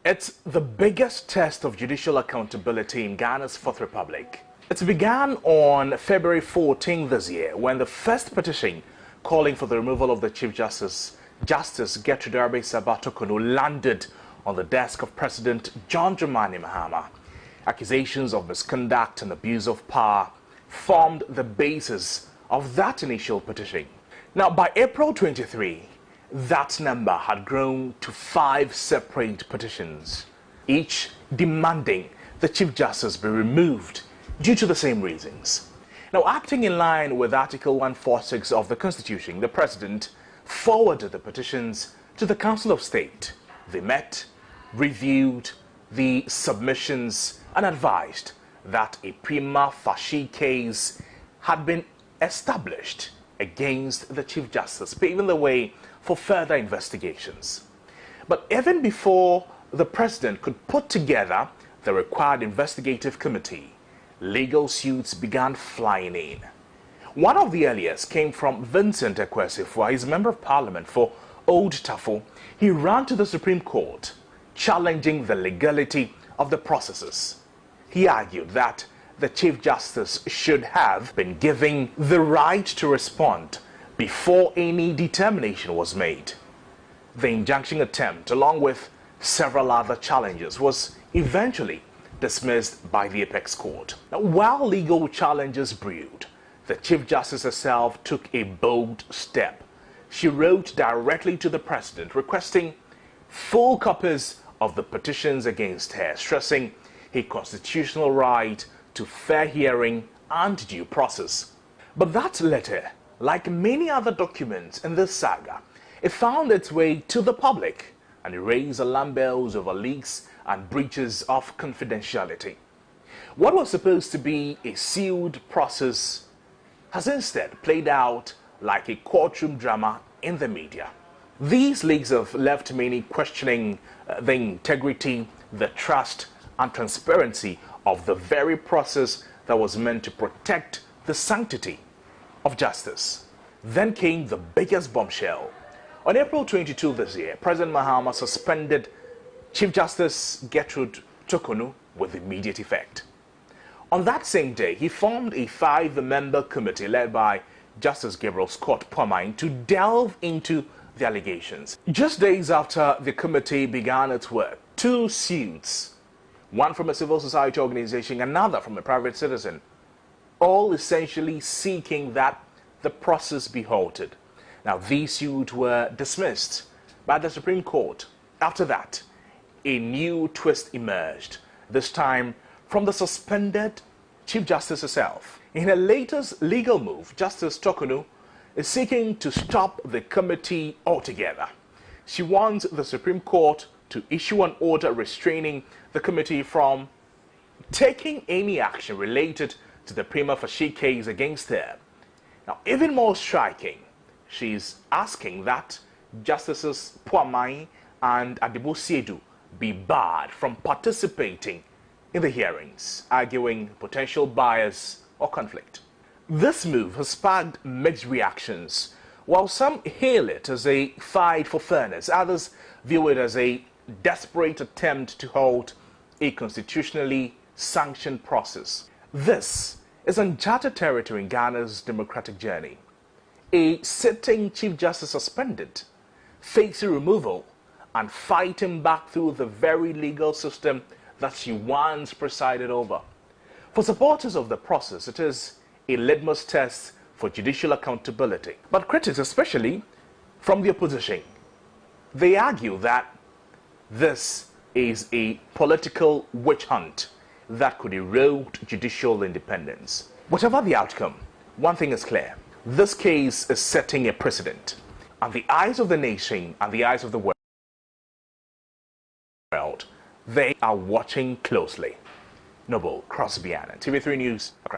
It's the biggest test of judicial accountability in Ghana's Fourth Republic. It began on February 14 this year when the first petition calling for the removal of the Chief Justice, Justice Torkornoo, landed on the desk of President John Dramani Mahama. Accusations of misconduct and abuse of power formed the basis of that initial petition. Now, by April 23, that number had grown to 5 separate petitions, each demanding the Chief Justice be removed due to the same reasons. Now, acting in line with Article 146 of the Constitution, the President forwarded the petitions to the Council of State. They met, reviewed the submissions, and advised that a prima facie case had been established against the Chief Justice, paving the way for further investigations. But even before the President could put together the required investigative committee, legal suits began flying in. One of the earliest came from Vincent Ekwesifua. He's a member of Parliament for Old Tafo. He ran to the Supreme Court, challenging the legality of the processes. He argued that the Chief Justice should have been given the right to respond before any determination was made. The injunction attempt, along with several other challenges, was eventually dismissed by the Apex Court. Now, while legal challenges brewed, the Chief Justice herself took a bold step. She wrote directly to the President requesting full copies of the petitions against her, stressing a constitutional right to fair hearing and due process. But that letter, like many other documents in this saga, it found its way to the public and it raised alarm bells over leaks and breaches of confidentiality. What was supposed to be a sealed process has instead played out like a courtroom drama in the media. These leaks have left many questioning the integrity, the trust, and transparency of the very process that was meant to protect the sanctity of justice. Then came the biggest bombshell. On April 22 this year, President Mahama suspended Chief Justice Torkornoo with immediate effect. On that same day, he formed a 5-member committee led by Justice Gabriel Scott Puamine to delve into the allegations. Just days after the committee began its work, 2 suits, one from a civil society organization, another from a private citizen, all essentially seeking that the process be halted. Now, these suits were dismissed by the Supreme Court. After that, a new twist emerged, this time from the suspended Chief Justice herself. In her latest legal move, Justice Torkornoo is seeking to stop the committee altogether. She wants the Supreme Court to issue an order restraining the committee from taking any action related to the prima facie case against her. Now, even more striking, she's asking that Justices Puamine and Adebosiedu be barred from participating in the hearings, arguing potential bias or conflict. This move has sparked mixed reactions. While some hail it as a fight for fairness, others view it as a desperate attempt to halt a constitutionally sanctioned process. This is uncharted territory in Ghana's democratic journey. A sitting Chief Justice suspended, facing removal, and fighting back through the very legal system that she once presided over. For supporters of the process, it is a litmus test for judicial accountability. But critics, especially from the opposition, they argue that this is a political witch hunt that could erode judicial independence. Whatever the outcome, one thing is clear. This case is setting a precedent, and the eyes of the nation and the eyes of the world, they are watching closely. Noble Crosby, TV3 News, Accra.